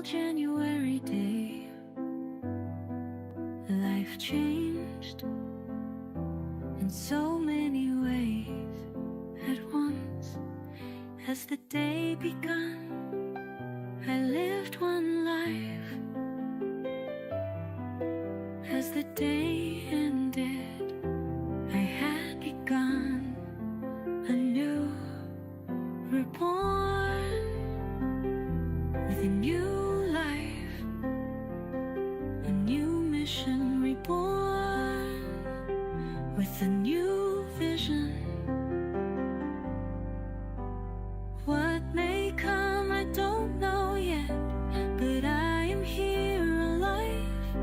cold January day, life changed in so many ways at once. As the day begun, I lived one life. As the day ended, I had begun anew, reborn with a new life, a new mission, reborn with a new vision. What may come, I don't know yet, but I am here alive,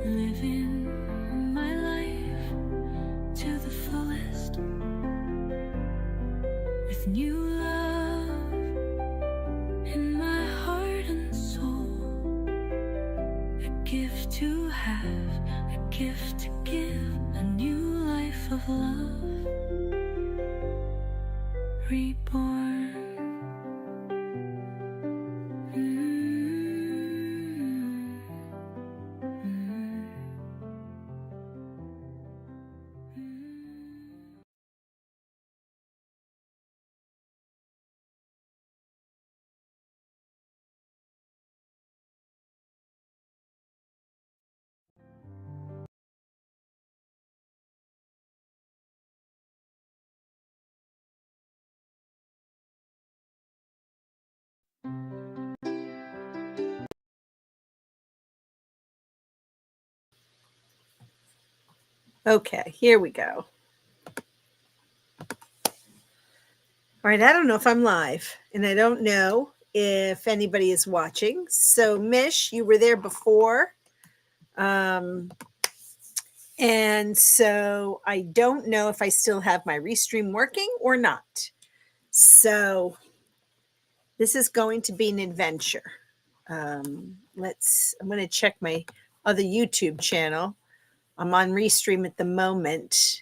living my life to the fullest, with new love in my heart and soul, a gift to have, a gift to give, a new life of love, reborn. Okay, here we go. All right, I don't know if I'm live, and I don't know if anybody is watching. So, Mish, you were there before. And so I don't know if I still have my restream working or not. So this is going to be an adventure. I'm going to check my other YouTube channel. I'm on restream at the moment,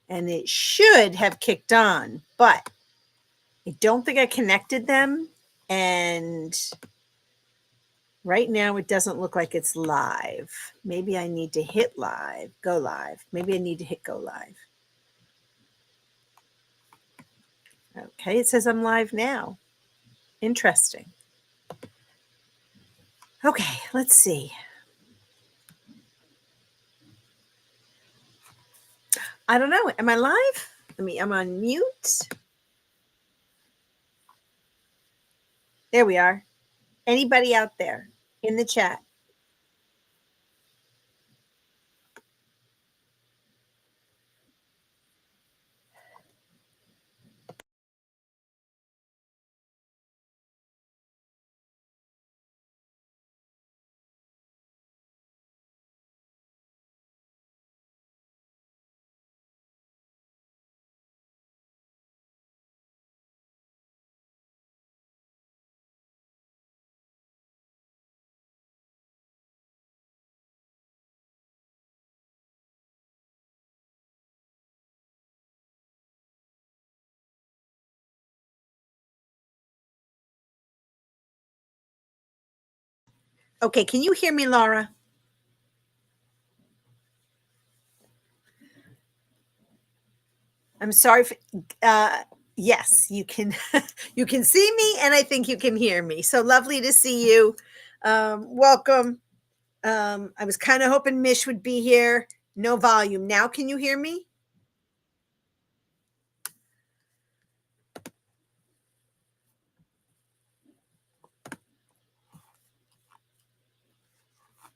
and it should have kicked on, but I don't think I connected them. And right now it doesn't look like it's live. Maybe I need to hit live, go live. Maybe I need to hit go live. Okay, it says I'm live now. Interesting. Okay, let's see. I don't know. Am I live? I'm on mute. There we are. Anybody out there in the chat? Okay, can you hear me, Laura? I'm sorry. Yes, you can. You can see me, and I think you can hear me. So lovely to see you. Welcome. I was kind of hoping Mish would be here. No volume. Now, can you hear me?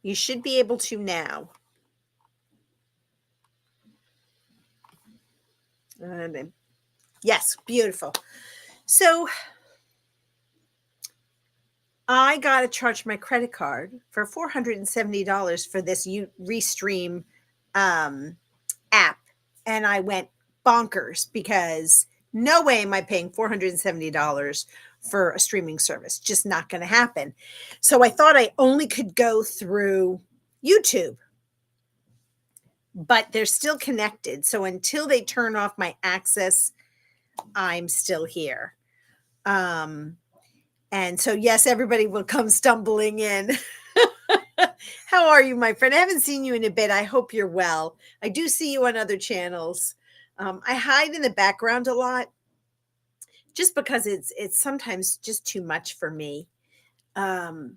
You should be able to now. Yes, beautiful. So I got to charge my credit card for $470 for this Restream app. And I went bonkers because no way am I paying $470 for a streaming service. Just not going to happen. So I thought I only could go through YouTube, but they're still connected. So until they turn off my access, I'm still here. And so, yes, everybody will come stumbling in. How are you, my friend? I haven't seen you in a bit. I hope you're well. I do see you on other channels. I hide in the background a lot just because it's sometimes just too much for me. Um,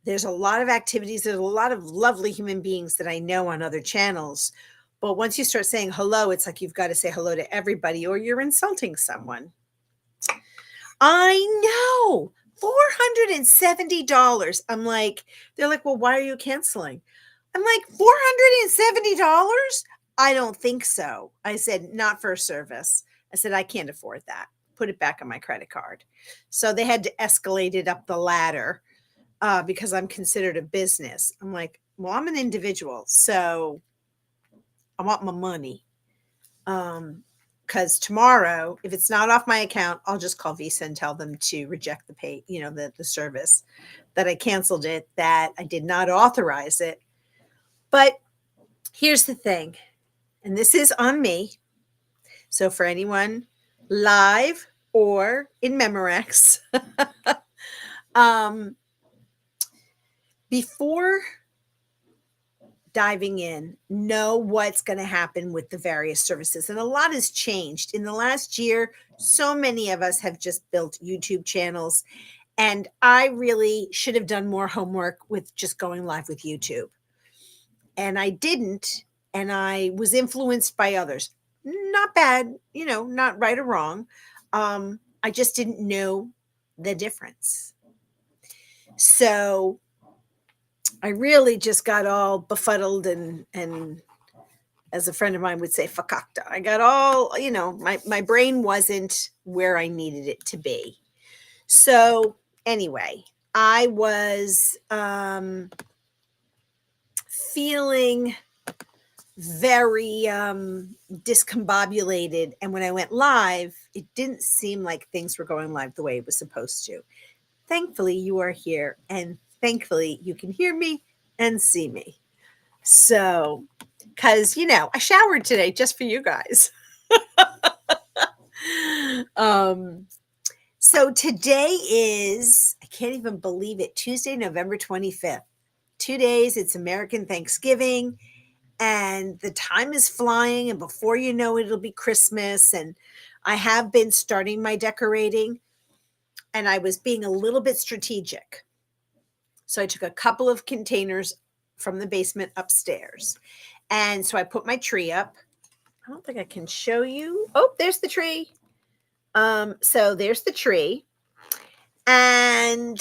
there's a lot of activities. There's a lot of lovely human beings that I know on other channels. But once you start saying hello, it's like you've got to say hello to everybody or you're insulting someone. I know. $470. I'm like, they're like, well, why are you canceling? I'm like, $470? I don't think so. I said, not for a service. I said, I can't afford that. Put it back on my credit card. So they had to escalate it up the ladder because I'm considered a business. I'm like, well, I'm an individual. So I want my money. Because tomorrow, if it's not off my account, I'll just call Visa and tell them to reject the pay, the service, that I canceled it, that I did not authorize it. But here's the thing, and this is on me. So for anyone live or in Memorex, before diving in, know what's going to happen with the various services. And a lot has changed. In the last year, so many of us have just built YouTube channels. And I really should have done more homework with just going live with YouTube. And I didn't. And I was influenced by others. Not bad, not right or wrong. I just didn't know the difference. So I really just got all befuddled and as a friend of mine would say, fakakta. I got all, my brain wasn't where I needed it to be. So anyway, I was feeling very discombobulated. And when I went live, it didn't seem like things were going live the way it was supposed to. Thankfully, you are here. And thankfully, you can hear me and see me. So, because, I showered today just for you guys. So today is, I can't even believe it, Tuesday, November 25th. 2 days, it's American Thanksgiving, and the time is flying, and before you know it, it'll be Christmas. And I have been starting my decorating, and I was being a little bit strategic. So I took a couple of containers from the basement upstairs. And so I put my tree up. I don't think I can show you. Oh, there's the tree. So there's the tree. And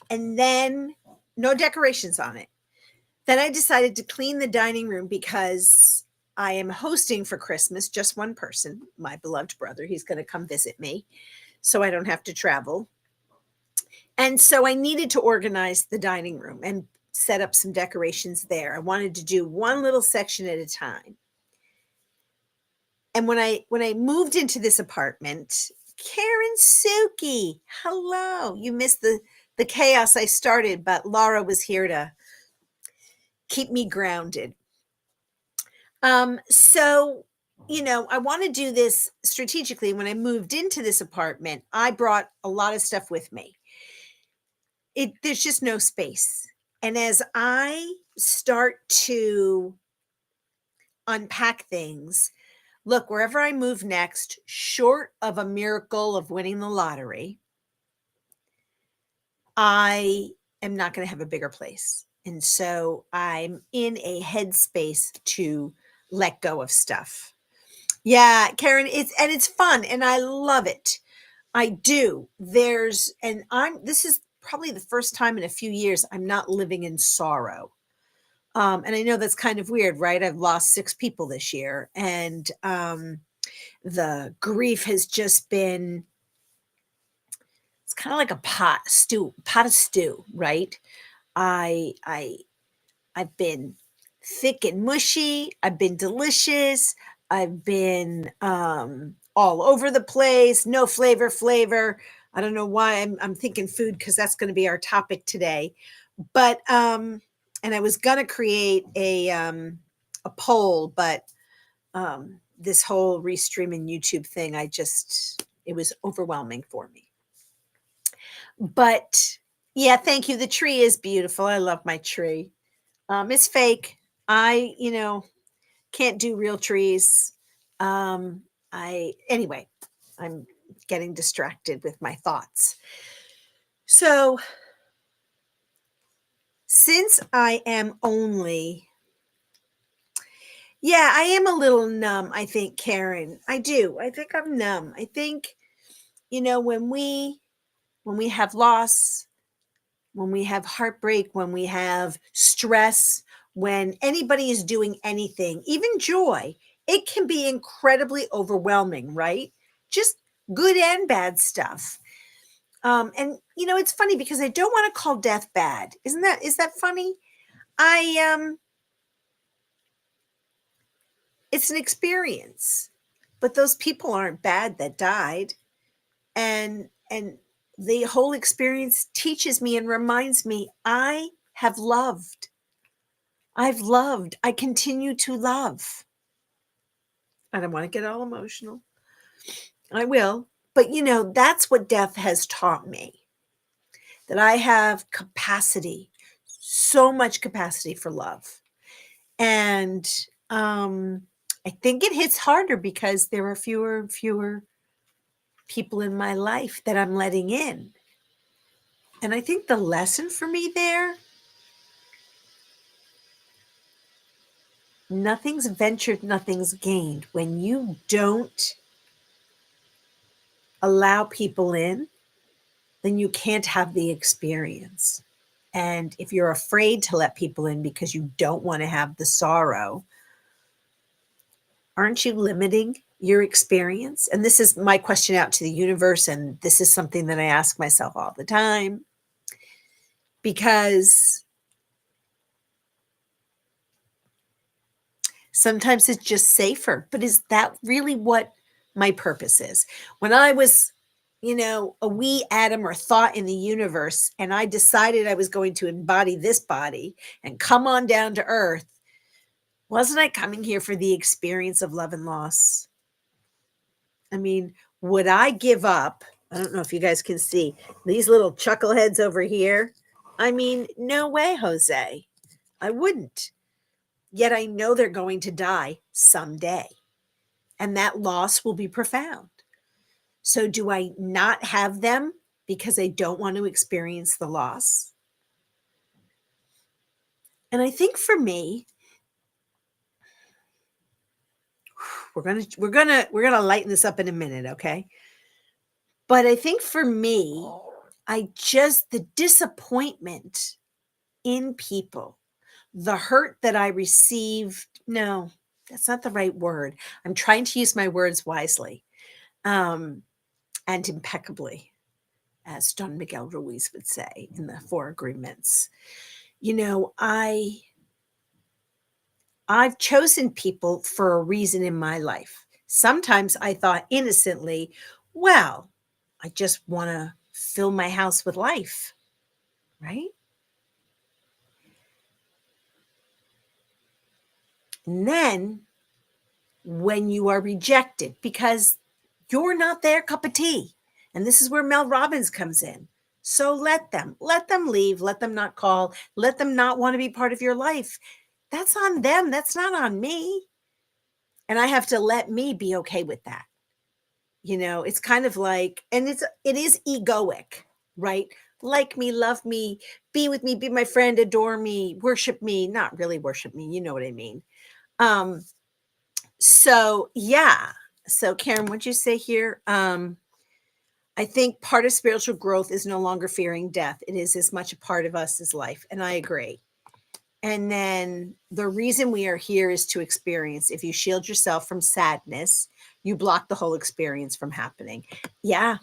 then no decorations on it. Then I decided to clean the dining room because I am hosting for Christmas, just one person, my beloved brother. He's going to come visit me, so I don't have to travel. And so I needed to organize the dining room and set up some decorations there. I wanted to do one little section at a time. And when I moved into this apartment, Karen Suki, hello. You missed the chaos I started, but Laura was here to keep me grounded. So, I want to do this strategically. When I moved into this apartment, I brought a lot of stuff with me. There's just no space. And as I start to unpack things, look, wherever I move next, short of a miracle of winning the lottery, I am not going to have a bigger place. And so I'm in a headspace to let go of stuff. Yeah, Karen, it's fun and I love it. I do. This is probably the first time in a few years I'm not living in sorrow. And I know that's kind of weird, right? I've lost 6 people this year, and the grief has just been, it's kind of like a pot of stew, right? I've been thick and mushy. I've been delicious. I've been all over the place. No flavor. I don't know why I'm thinking food because that's going to be our topic today. But and I was going to create a poll, but this whole restreaming YouTube thing, it was overwhelming for me. But yeah, thank you. The tree is beautiful. I love my tree. It's fake. I, can't do real trees. Anyway, I'm getting distracted with my thoughts. So, since I am only, yeah, I am a little numb, I think, Karen. I do. I think I'm numb. I think, when we have loss, when we have heartbreak, when we have stress, when anybody is doing anything, even joy, it can be incredibly overwhelming, right? Just good and bad stuff. And it's funny because I don't want to call death bad. Is that funny? I It's an experience. But those people aren't bad that died. And the whole experience teaches me and reminds me I have loved. I've loved. I continue to love. I don't want to get all emotional. I will. But that's what death has taught me, that I have capacity, so much capacity for love. And I think it hits harder because there are fewer and fewer people in my life that I'm letting in. And I think the lesson for me there, nothing's ventured, nothing's gained. When you don't allow people in, then you can't have the experience. And if you're afraid to let people in because you don't want to have the sorrow, aren't you limiting your experience? And this is my question out to the universe. And this is something that I ask myself all the time, because sometimes it's just safer. But is that really what my purpose is? When I was, a wee atom or thought in the universe, and I decided I was going to embody this body and come on down to earth, wasn't I coming here for the experience of love and loss? I mean, would I give up? I don't know if you guys can see these little chuckleheads over here. I mean, no way, Jose. I wouldn't. Yet I know they're going to die someday, and that loss will be profound. So, do I not have them because I don't want to experience the loss? And I think for me, we're gonna lighten this up in a minute, okay? But I think for me, the disappointment in people, the hurt that I received. No, that's not the right word. I'm trying to use my words wisely, um, and impeccably, as Don Miguel Ruiz would say in the Four Agreements. I've chosen people for a reason in my life. Sometimes I thought innocently, well, I just want to fill my house with life, right? And then when you are rejected because you're not their cup of tea, and this is where Mel Robbins comes in. So let them leave, let them not call, let them not want to be part of your life. That's on them. That's not on me. And I have to let me be okay with that. It's kind of like, and it is egoic, right? Like me, love me, be with me, be my friend, adore me, worship me, not really worship me. You know what I mean? Um, so yeah. So Karen, what'd you say here? I think part of spiritual growth is no longer fearing death. It is as much a part of us as life. And I agree. And then the reason we are here is to experience. If you shield yourself from sadness, you block the whole experience from happening. Yeah,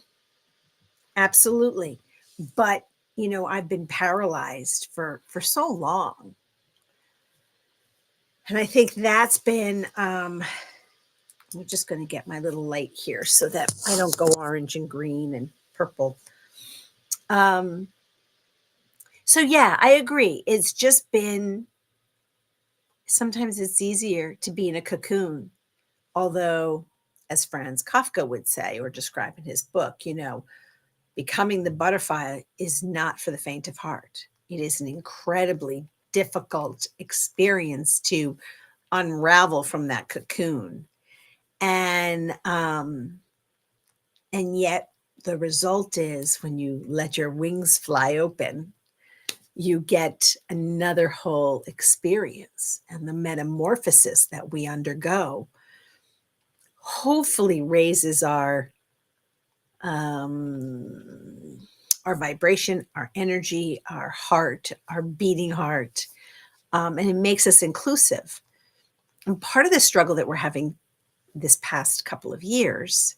absolutely. But, I've been paralyzed for so long. And I think that's been, I'm just going to get my little light here so that I don't go orange and green and purple. Um, so yeah, I agree. It's just been, sometimes it's easier to be in a cocoon. Although, as Franz Kafka would say or describe in his book, becoming the butterfly is not for the faint of heart. It is an incredibly difficult experience to unravel from that cocoon. And yet the result is when you let your wings fly open, you get another whole experience. And the metamorphosis that we undergo hopefully raises our vibration, our energy, our heart, our beating heart, and it makes us inclusive. And part of the struggle that we're having this past couple of years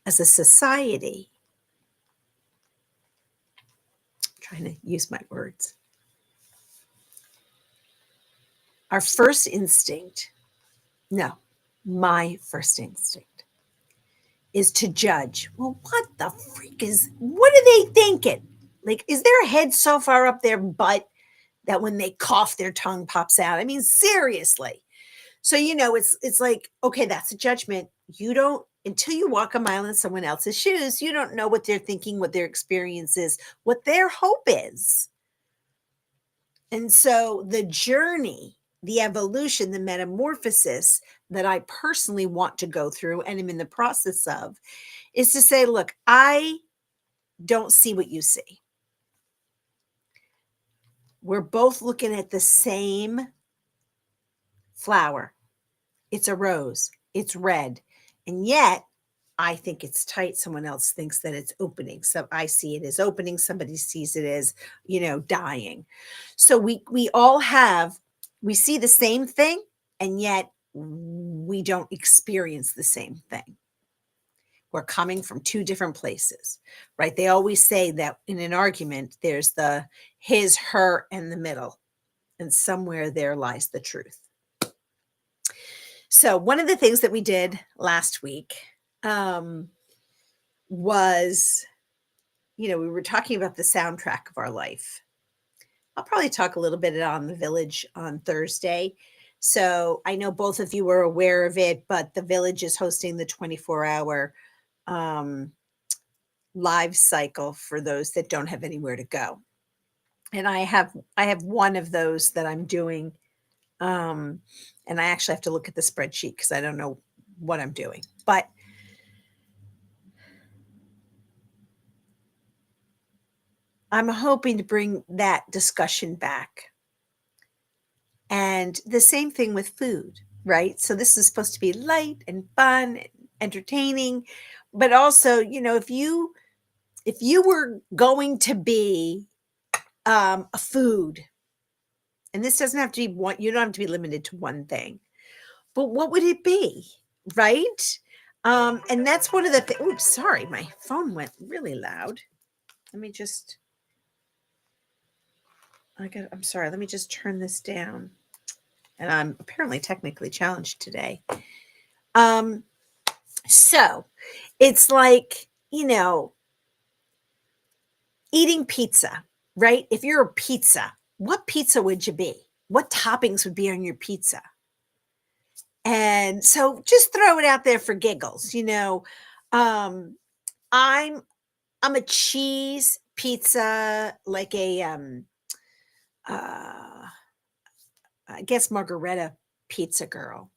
as a society, I'm trying to use my words, our first instinct, no, my first instinct is to judge. Well, what are they thinking? Like, is their head so far up their butt that when they cough, their tongue pops out? I mean, seriously. So, it's like, okay, that's a judgment. You don't, until you walk a mile in someone else's shoes, you don't know what they're thinking, what their experience is, what their hope is. And so the journey, the evolution, the metamorphosis that I personally want to go through and am in the process of is to say, look, I don't see what you see. We're both looking at the same flower. It's a rose. It's red. And yet I think it's tight. Someone else thinks that it's opening. So I see it as opening. Somebody sees it as, dying. So we see the same thing, and yet we don't experience the same thing. We're coming from two different places, right? They always say that in an argument, there's the his, her, and the middle. And somewhere there lies the truth. So one of the things that we did last week was, we were talking about the soundtrack of our life. I'll probably talk a little bit on the Village on Thursday. So I know both of you are aware of it, but the Village is hosting the 24-hour live cycle for those that don't have anywhere to go. And I have one of those that I'm doing. And I actually have to look at the spreadsheet because I don't know what I'm doing. But I'm hoping to bring that discussion back. And the same thing with food, right? So this is supposed to be light and fun and entertaining, but also, if you were going to be a food, and this doesn't have to be one, you don't have to be limited to one thing, but what would it be, right? And that's one of the things. Oops, sorry, my phone went really loud. Let me just. I'm sorry. Let me just turn this down. And I'm apparently technically challenged today. So it's like, eating pizza, right? If you're a pizza, what pizza would you be? What toppings would be on your pizza? And so just throw it out there for giggles. I'm a cheese pizza, like a I guess margarita pizza girl.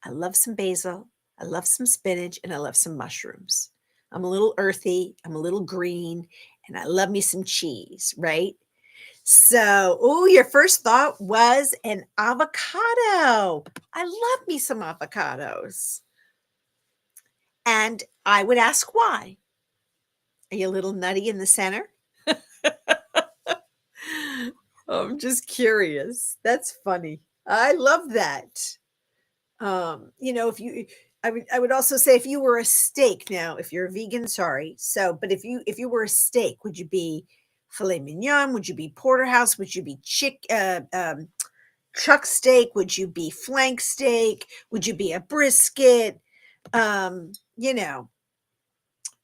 I love some basil, I love some spinach, and I love some mushrooms. I'm a little earthy, I'm a little green, and I love me some cheese, right? So, your first thought was an avocado. I love me some avocados. And I would ask why. Are you a little nutty in the center? I'm just curious. That's funny. I love that. If you I would also say if you were a steak now, if you're a vegan, sorry. So, but if you were a steak, would you be filet mignon? Would you be porterhouse? Would you be chuck steak? Would you be flank steak? Would you be a brisket? You know.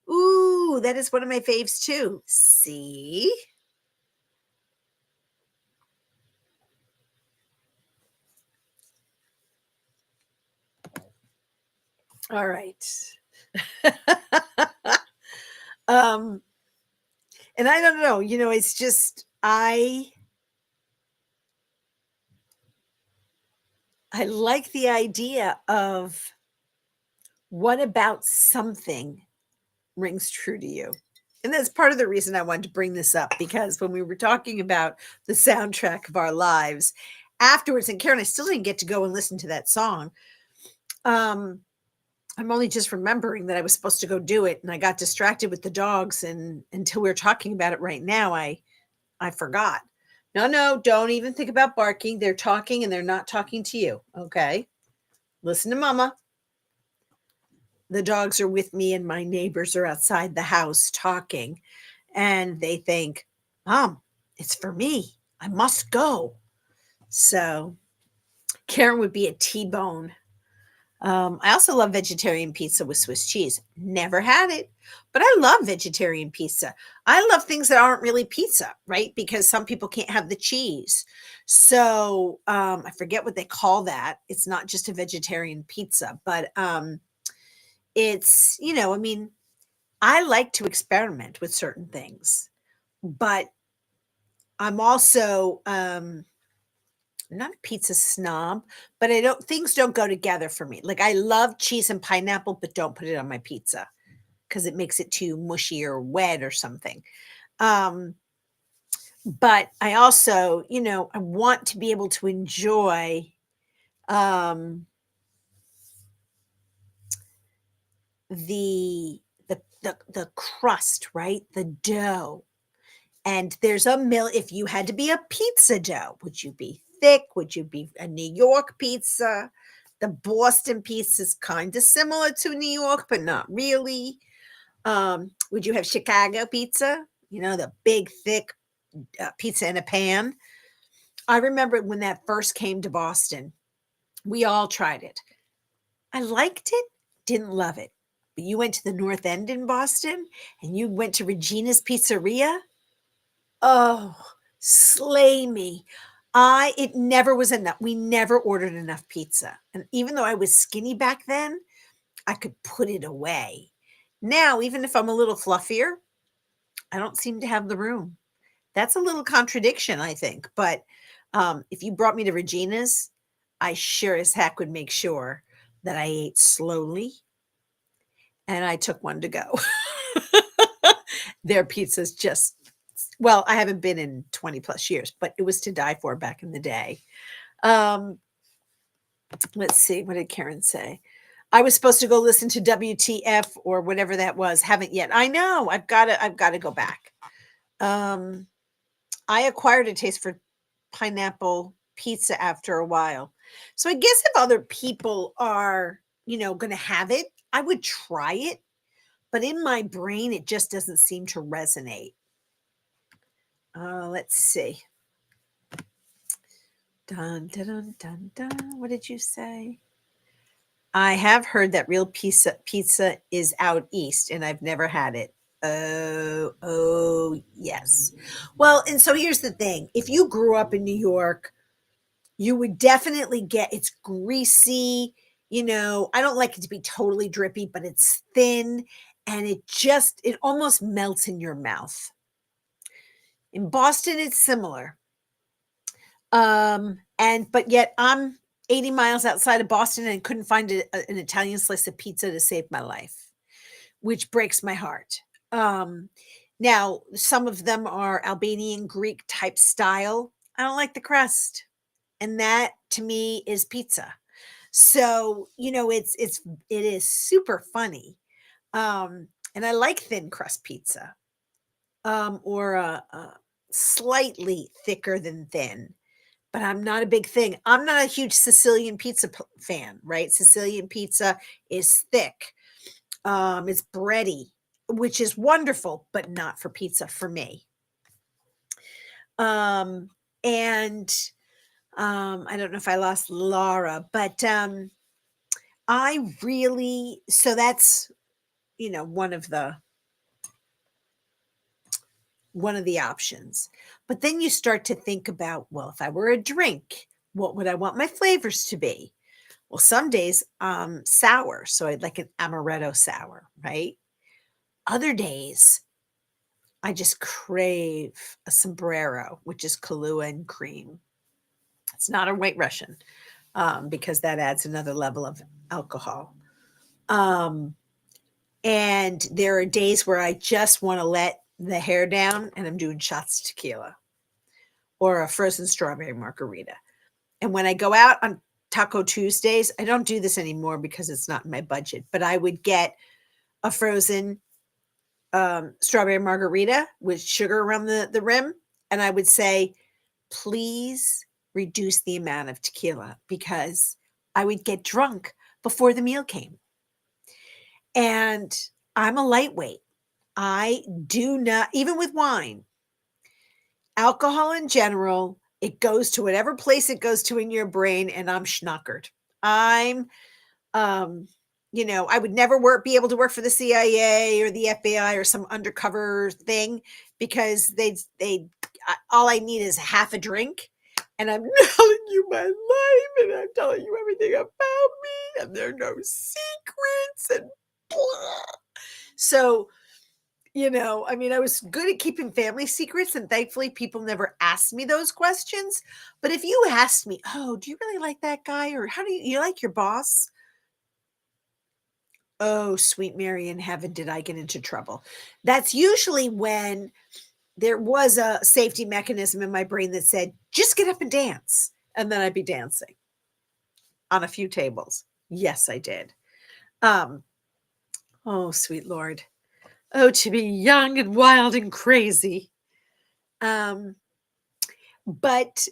Ooh, that is one of my faves too. See? All right. Um, and I don't know, it's just I like the idea of what about something rings true to you? And that's part of the reason I wanted to bring this up because when we were talking about the soundtrack of our lives afterwards, and Karen, I still didn't get to go and listen to that song. Um, I'm only just remembering that I was supposed to go do it, and I got distracted with the dogs, and until we're talking about it right now, I forgot. No, no, don't even think about barking. They're talking and they're not talking to you. Okay. Listen to mama. The dogs are with me and my neighbors are outside the house talking and they think, Mom, it's for me. I must go. So Karen would be a T-bone. I also love vegetarian pizza with Swiss cheese. Never had it, but I love vegetarian pizza. I love things that aren't really pizza, right? Because some people can't have the cheese. So I forget what they call that. It's not just a vegetarian pizza, but it's, I mean, I like to experiment with certain things, but I'm also not a pizza snob, but things don't go together for me. Like I love cheese and pineapple, but don't put it on my pizza because it makes it too mushy or wet or something. Um, but I also, I want to be able to enjoy um, the the crust, right? The dough. And there's a if you had to be a pizza dough, would you be thick? Would you be a New York pizza? The Boston pizza is kind of similar to New York, but not really. Would you have Chicago pizza? The big, thick pizza in a pan. I remember when that first came to Boston, we all tried it. I liked it, didn't love it. But you went to the North End in Boston and you went to Regina's Pizzeria. Oh, slay me. It never was enough. We never ordered enough pizza. And even though I was skinny back then, I could put it away. Now, even if I'm a little fluffier, I don't seem to have the room. That's a little contradiction, I think. But if you brought me to Regina's, I sure as heck would make sure that I ate slowly and I took one to go. Their pizza's just, well, I haven't been in 20 plus years, but it was to die for back in the day. Let's see, what did Karen say? I was supposed to go listen to WTF or whatever that was. Haven't yet. I know. I've got to go back. I acquired a taste for pineapple pizza after a while. So I guess if other people are, going to have it, I would try it. But in my brain, it just doesn't seem to resonate. Let's see. Dun, dun, dun, dun, dun. What did you say? I have heard that real pizza is out east, and I've never had it. Oh, yes. Well, and so here's the thing. If you grew up in New York, you would definitely get it's greasy. I don't like it to be totally drippy, but it's thin and it almost melts in your mouth. In Boston, it's similar. But yet I'm 80 miles outside of Boston and couldn't find an Italian slice of pizza to save my life, which breaks my heart. Now, some of them are Albanian Greek type style. I don't like the crust. And that to me is pizza. So, it is super funny. And I like thin crust pizza. Or a slightly thicker than thin, but I'm not a big thing. I'm not a huge Sicilian pizza fan, right? Sicilian pizza is thick. It's bready, which is wonderful, but not for pizza for me. And I don't know if I lost Laura, but I really so that's one of the options. But then you start to think about, well, if I were a drink, what would I want my flavors to be? Well, some days sour, so I'd like an amaretto sour, right? other days, I just crave a sombrero, which is Kahlua and cream. It's not a White Russian, because that adds another level of alcohol. Um, and there are days where I just want to let the hair down and I'm doing shots of tequila or a frozen strawberry margarita. And when I go out on Taco Tuesdays, I don't do this anymore because it's not in my budget, but I would get a frozen strawberry margarita with sugar around the rim. And I would say, please reduce the amount of tequila because I would get drunk before the meal came. And I'm a lightweight. I do not, even with wine, alcohol in general, it goes to whatever place it goes to in your brain, and I'm schnockered. I'm, um, I would never be able to work for the CIA or the FBI or some undercover thing because all I need is half a drink, and I'm telling you my life, and I'm telling you everything about me, and there are no secrets, and blah. So, I mean, I was good at keeping family secrets, and thankfully, people never asked me those questions. But if you asked me, "Oh, do you really like that guy?" or "How do you like your boss?" Oh, sweet Mary in heaven, did I get into trouble? That's usually when there was a safety mechanism in my brain that said, "Just get up and dance," and then I'd be dancing on a few tables. Yes, I did. Um, oh, sweet Lord. Oh, to be young and wild and crazy. Um, but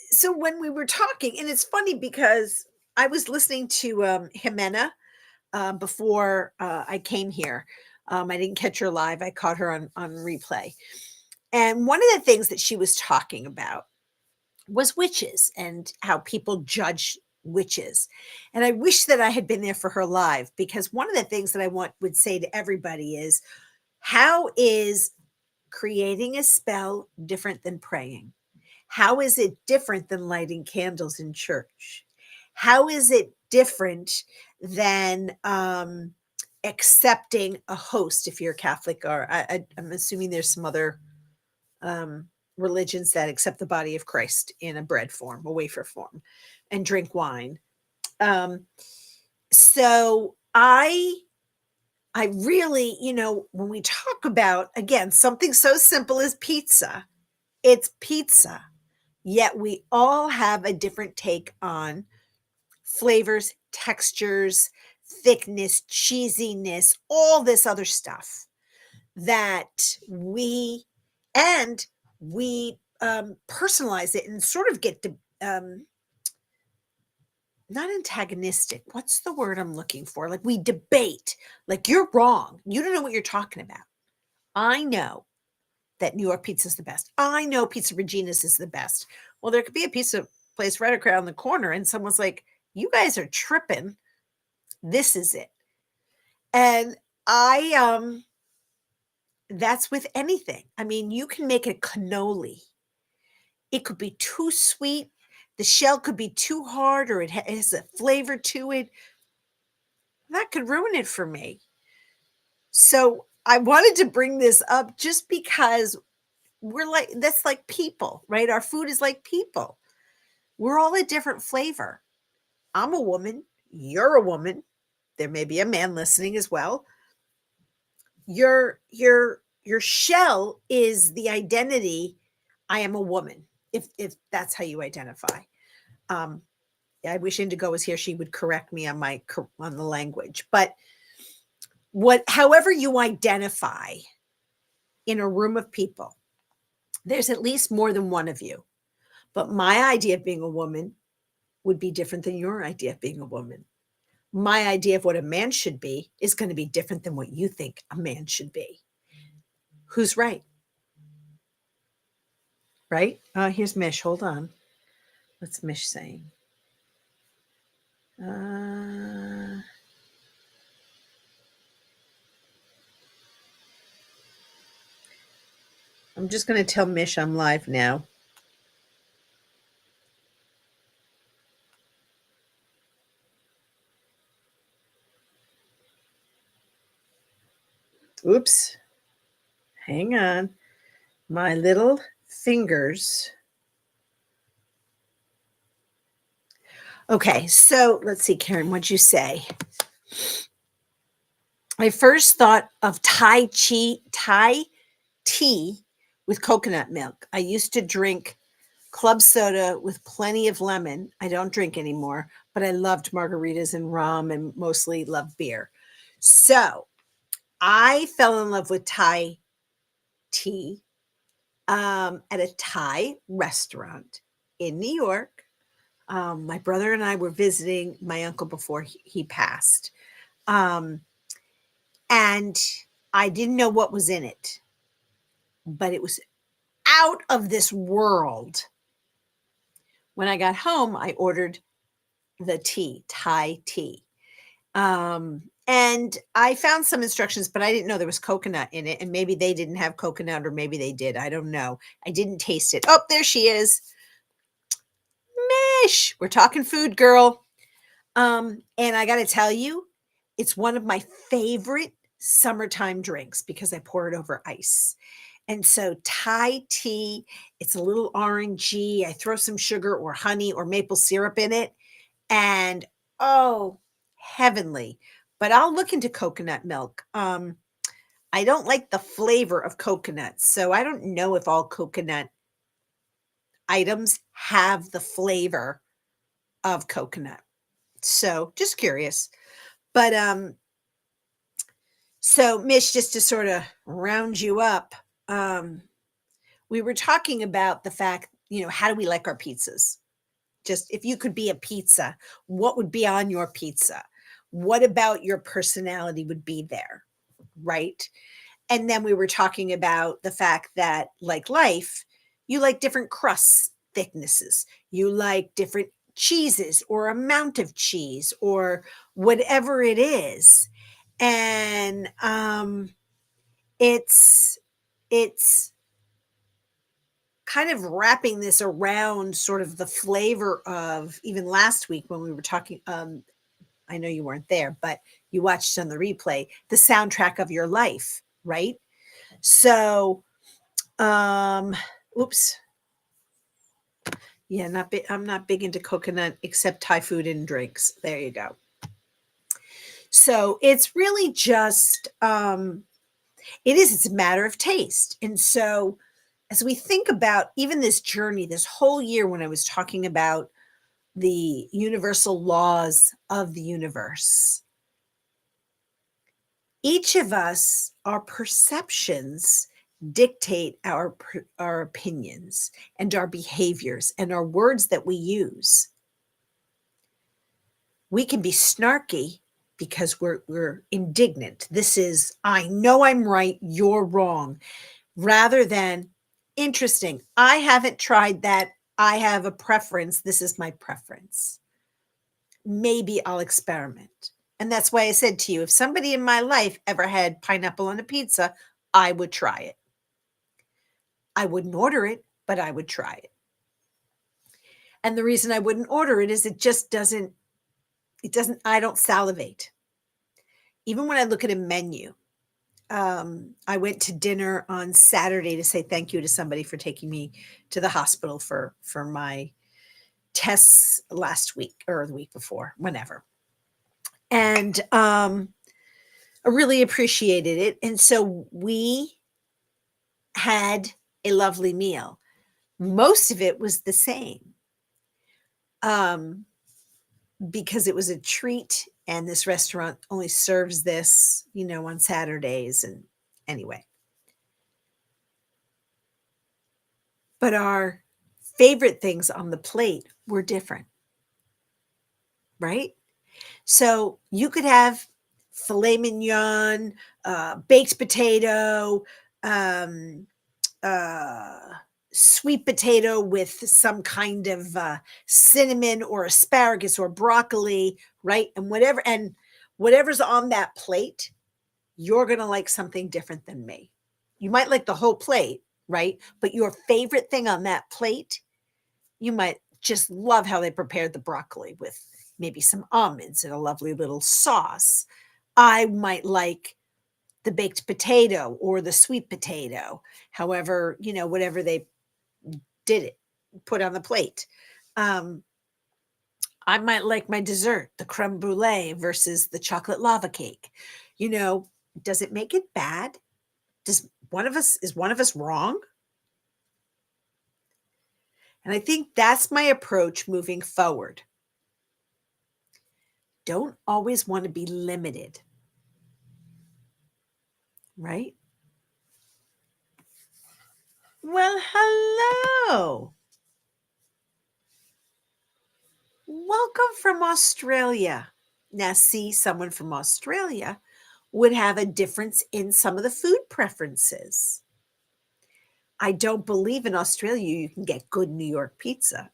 so when we were talking, and it's funny because I was listening to Jimena before I came here. I didn't catch her live. I caught her on replay. And one of the things that she was talking about was witches and how people judge witches. And I wish that I had been there for her live because one of the things that I would say to everybody is, how is creating a spell different than praying? How is it different than lighting candles in church? How is it different than accepting a host if you're Catholic? Or I'm assuming there's some other religions that accept the body of Christ in a bread form, a wafer form, and drink wine. So I really, when we talk about, again, something so simple as pizza, it's pizza. Yet we all have a different take on flavors, textures, thickness, cheesiness, all this other stuff that and we personalize it and sort of get to, not antagonistic. What's the word I'm looking for? Like we debate, like you're wrong. You don't know what you're talking about. I know that New York pizza is the best. I know Pizza Regina's is the best. Well, there could be a pizza place right around the corner, and someone's like, "You guys are tripping. This is it." And that's with anything. I mean, you can make a cannoli. It could be too sweet. The shell could be too hard, or it has a flavor to it. That could ruin it for me. So I wanted to bring this up just because that's like people, right? Our food is like people. We're all a different flavor. I'm a woman. You're a woman. There may be a man listening as well. Your shell is the identity. I am a woman. If that's how you identify. Um, I wish Indigo was here. She would correct me on the language. But however you identify in a room of people, there's at least more than one of you. But my idea of being a woman would be different than your idea of being a woman. My idea of what a man should be is going to be different than what you think a man should be. Who's right? Right? Here's Mish. Hold on. What's Mish saying? I'm just going to tell Mish I'm live now. Oops. Hang on. My little fingers. Okay, so let's see, Karen, what'd you say? I first thought of Thai tea with coconut milk. I used to drink club soda with plenty of lemon. I don't drink anymore, but I loved margaritas and rum and mostly loved beer. So I fell in love with Thai tea at a Thai restaurant in New York. My brother and I were visiting my uncle before he passed. Um, and I didn't know what was in it, but it was out of this world. When I got home, I ordered the tea, Thai tea. And I found some instructions, but I didn't know there was coconut in it. And maybe they didn't have coconut, or maybe they did. I don't know. I didn't taste it. Oh, there she is. Mish, we're talking food, girl. And I got to tell you, it's one of my favorite summertime drinks because I pour it over ice. And so Thai tea, it's a little orangey. I throw some sugar or honey or maple syrup in it, and oh, heavenly. But I'll look into coconut milk. I don't like the flavor of coconut, so I don't know if all coconut items have the flavor of coconut. So just curious. But so Mish, just to sort of round you up, we were talking about the fact, how do we like our pizzas? Just if you could be a pizza, what would be on your pizza? What about your personality would be there? Right. And then we were talking about the fact that, like life, you like different crusts, thicknesses, you like different cheeses or amount of cheese or whatever it is. And it's kind of wrapping this around sort of the flavor of, even last week when we were talking, I know you weren't there, but you watched on the replay, the soundtrack of your life, right? So, um, oops. Yeah, not big. I'm not big into coconut except Thai food and drinks. There you go. So it's really just, it's a matter of taste. And so as we think about even this journey, this whole year, when I was talking about the universal laws of the universe, each of us, our perceptions dictate our opinions and our behaviors and our words that we use. We can be snarky because we're indignant. This is, I know I'm right, you're wrong, rather than, interesting, I haven't tried that, I have a preference, this is my preference. Maybe I'll experiment. And that's why I said to you, if somebody in my life ever had pineapple on a pizza, I would try it. I wouldn't order it, but I would try it. And the reason I wouldn't order it is I don't salivate. Even when I look at a menu, I went to dinner on Saturday to say thank you to somebody for taking me to the hospital for my tests last week or the week before, whenever. And I really appreciated it. And so we had a lovely meal. Most of it was the same, because it was a treat, and this restaurant only serves this, on Saturdays. And anyway, but our favorite things on the plate were different, right? So you could have filet mignon, baked potato, um, uh, sweet potato with some kind of cinnamon or asparagus or broccoli, right? And whatever's on that plate, you're going to like something different than me. You might like the whole plate, right? But your favorite thing on that plate, you might just love how they prepared the broccoli with maybe some almonds and a lovely little sauce. I might like the baked potato or the sweet potato, however, whatever they did it, put on the plate. Um, I might like my dessert, the creme brulee versus the chocolate lava cake. You know, does it make it bad? Is one of us wrong? And I think that's my approach moving forward. Don't always want to be limited, right? Well, hello. Welcome from Australia. Now, see, someone from Australia would have a difference in some of the food preferences. I don't believe in Australia you can get good New York pizza.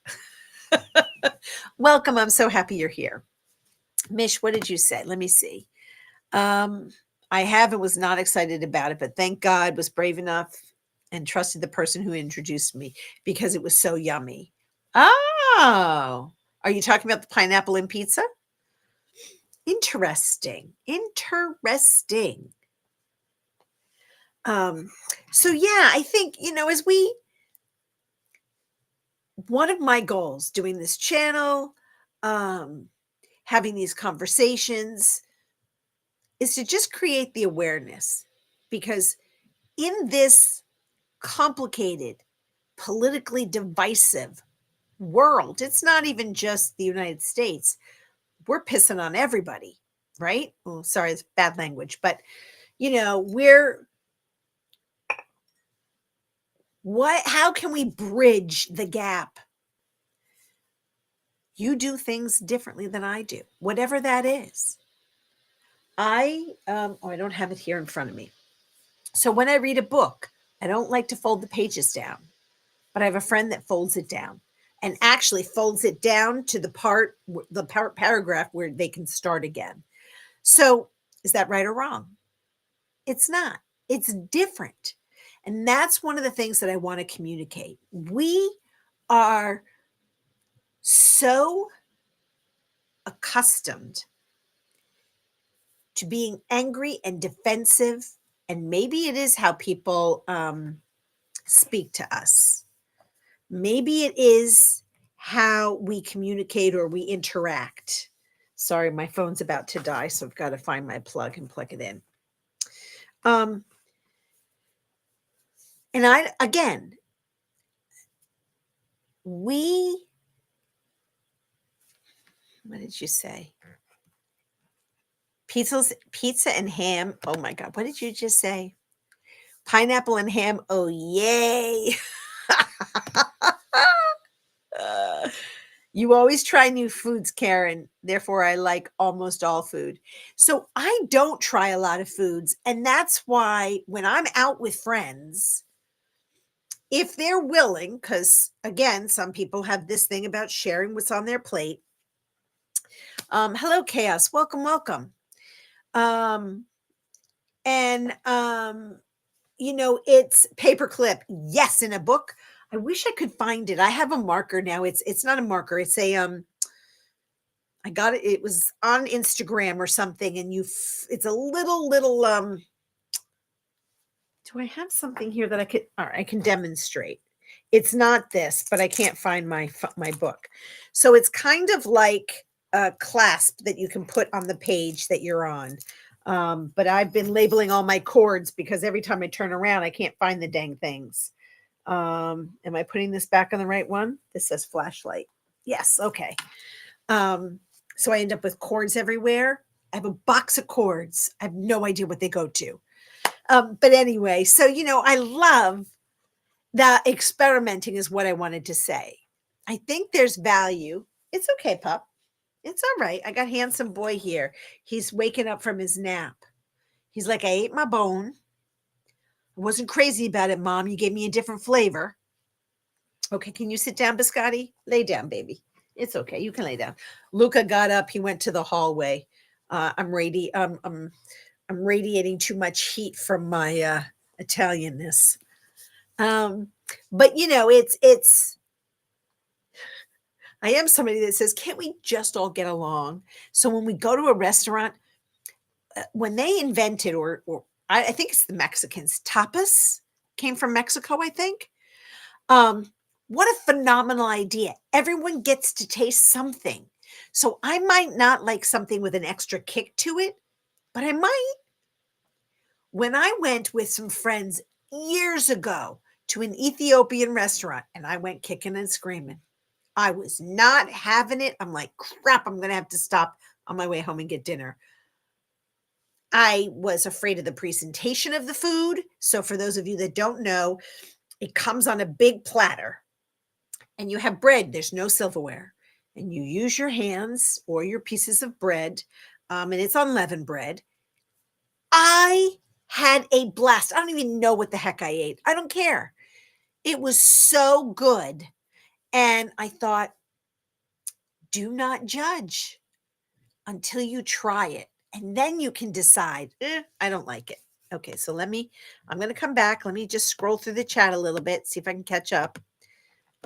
Welcome. I'm so happy you're here. Mish, what did you say? Let me see. Um, I have and was not excited about it, but thank God was brave enough and trusted the person who introduced me because it was so yummy. Oh, are you talking about the pineapple in pizza? Interesting. Interesting. Um, so yeah, I think, as one of my goals doing this channel, um, having these conversations is to just create the awareness because in this complicated, politically divisive world, it's not even just the United States. We're pissing on everybody, right? Oh, sorry, it's bad language, but how can we bridge the gap? You do things differently than I do, whatever that is. I don't have it here in front of me. So when I read a book, I don't like to fold the pages down, but I have a friend that folds it down and actually folds it down to the paragraph where they can start again. So is that right or wrong? It's not. It's different. And that's one of the things that I want to communicate. We are so accustomed to being angry and defensive. And maybe it is how people speak to us. Maybe it is how we communicate or we interact. Sorry, my phone's about to die, so I've got to find my plug and plug it in. And what did you say? Pizza and ham. Oh my God, what did you just say? Pineapple and ham. Oh, yay. You always try new foods, Karen. Therefore, I like almost all food. So I don't try a lot of foods. And that's why when I'm out with friends, if they're willing, because again, some people have this thing about sharing what's on their plate. Hello, Chaos. Welcome, welcome. It's paperclip. Yes, in a book. I wish I could find it. I have a marker now. It's not a marker. It's a I got it. It was on Instagram or something, and it's a little. Do I have something here that I can demonstrate? It's not this, but I can't find my book. So it's kind of like a clasp that you can put on the page that you're on. But I've been labeling all my cords because every time I turn around, I can't find the dang things. Am I putting this back on the right one? This says flashlight. Yes. Okay. So I end up with cords everywhere. I have a box of cords. I have no idea what they go to. But anyway, so, I love that experimenting is what I wanted to say. I think there's value. It's okay, pup. It's all right. I got handsome boy here. He's waking up from his nap. He's like, I ate my bone. I wasn't crazy about it, Mom. You gave me a different flavor. Okay, can you sit down, Biscotti? Lay down, baby. It's okay. You can lay down. Luca got up. He went to the hallway. I'm radiating too much heat from my Italianness. But it's I am somebody that says, can't we just all get along? So when we go to a restaurant, when they invented or I think it's the Mexicans. Tapas came from Mexico, I think. What a phenomenal idea. Everyone gets to taste something. So I might not like something with an extra kick to it, but I might. When I went with some friends years ago to an Ethiopian restaurant and I went kicking and screaming, I was not having it. I'm like, crap, I'm going to have to stop on my way home and get dinner. I was afraid of the presentation of the food. So, for those of you that don't know, it comes on a big platter and you have bread. There's no silverware. And you use your hands or your pieces of bread, and it's unleavened bread. I had a blast. I don't even know what the heck I ate. I don't care. It was so good. And I thought, do not judge until you try it. And then you can decide, I don't like it. Okay, so I'm going to come back. Let me just scroll through the chat a little bit, see if I can catch up.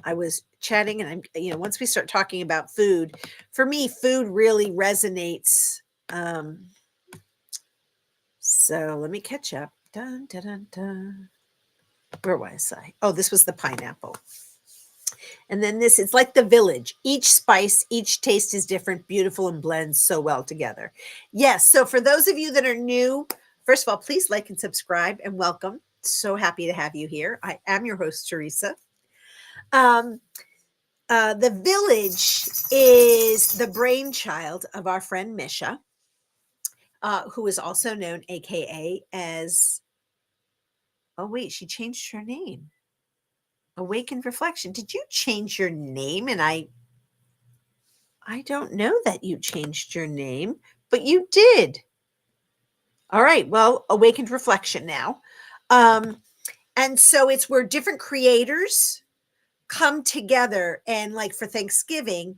I was chatting and once we start talking about food, for me, food really resonates. So let me catch up. Dun, dun, dun, dun. Where was I? Oh, this was the pineapple. And then this, it's like the village. Each spice, each taste is different, beautiful, and blends so well together. Yes. So for those of you that are new, first of all, please like and subscribe and welcome. So happy to have you here. I am your host, Teresa. The village is the brainchild of our friend Misha, who is also known, AKA, as, oh, wait, she changed her name. Awakened Reflection. Did you change your name? And I don't know that you changed your name, but you did. All right. Well, Awakened Reflection now. And so it's where different creators come together. And like for Thanksgiving,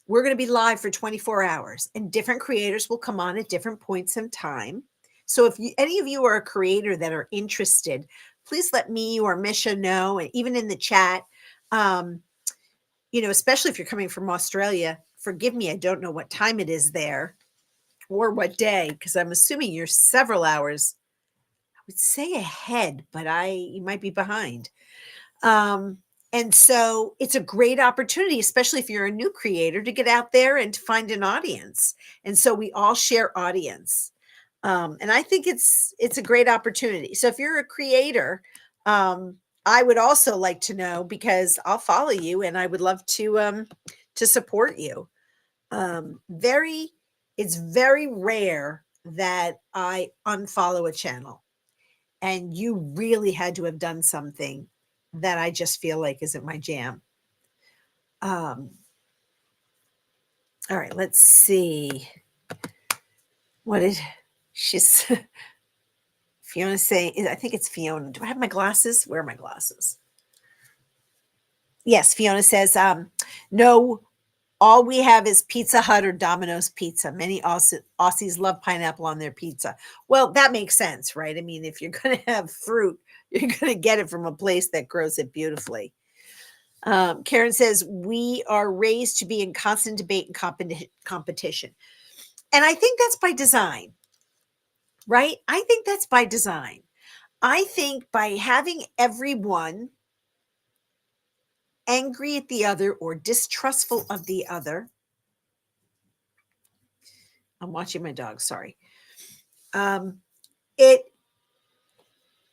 we're going to be live for 24 hours and different creators will come on at different points in time. So if any of you are a creator that are interested, please let me or Misha know, and even in the chat, especially if you're coming from Australia, forgive me, I don't know what time it is there or what day, because I'm assuming you're several hours, I would say ahead, but you might be behind. And so it's a great opportunity, especially if you're a new creator, to get out there and to find an audience. And so we all share audience. And I think it's a great opportunity. So if you're a creator, I would also like to know, because I'll follow you and I would love to support you. It's very rare that I unfollow a channel, and you really had to have done something that I just feel like isn't my jam. All right, let's see. What did she's Fiona saying? I think it's Fiona. Do I have my glasses? Where are my glasses? Yes, Fiona says, no, all we have is Pizza Hut or Domino's Pizza. Many Aussies love pineapple on their pizza. Well, that makes sense, right? I mean, if you're going to have fruit, you're going to get it from a place that grows it beautifully. Karen says, we are raised to be in constant debate and competition. And I think that's by design, right? I think that's by design. I think by having everyone angry at the other or distrustful of the other. I'm watching my dog, sorry.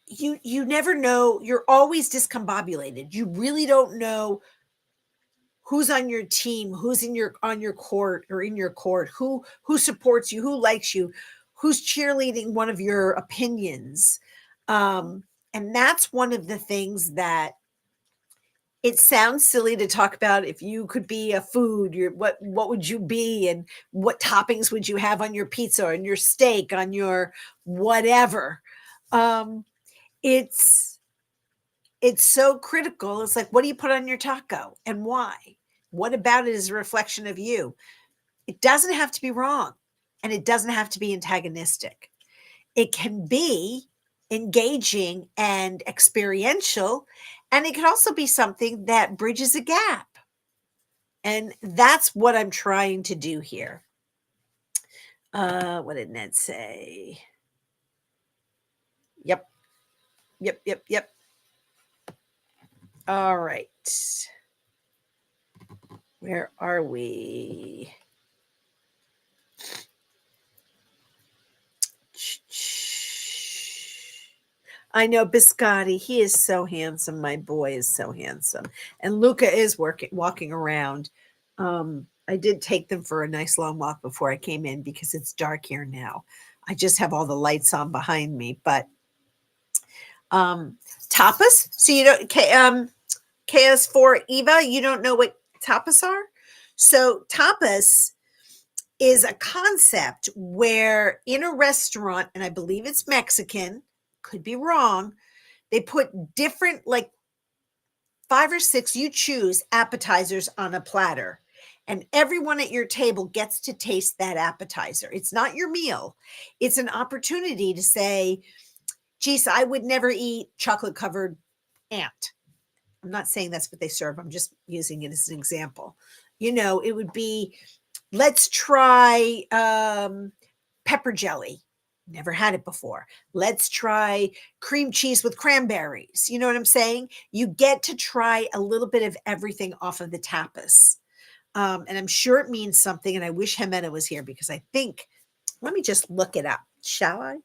You never know, you're always discombobulated. You really don't know who's on your team, who's on your court or in your court, who supports you, who likes you, who's cheerleading one of your opinions. And that's one of the things that it sounds silly to talk about. If you could be a food, what would you be, and what toppings would you have on your pizza, on your steak, on your whatever. It's so critical. It's like, what do you put on your taco and why? What about it is a reflection of you? It doesn't have to be wrong, and it doesn't have to be antagonistic. It can be engaging and experiential, and it can also be something that bridges a gap. And that's what I'm trying to do here. What did Ned say? Yep. Yep. Yep. Yep. All right. Where are we? I know Biscotti. He is so handsome. My boy is so handsome. And Luca is walking around. I did take them for a nice long walk before I came in because it's dark here now. I just have all the lights on behind me. But um, tapas. So you don't. KS4 Eva. You don't know what tapas are. So tapas is a concept where in a restaurant, and I believe it's Mexican, could be wrong, they put different, like 5 or 6, you choose appetizers on a platter. And everyone at your table gets to taste that appetizer. It's not your meal. It's an opportunity to say, geez, I would never eat chocolate covered ant. I'm not saying that's what they serve. I'm just using it as an example. It would be, let's try pepper jelly. Never had it before. Let's try cream cheese with cranberries. You know what I'm saying? You get to try a little bit of everything off of the tapas. And I'm sure it means something. And I wish Jimena was here because I think, let me just look it up, shall I?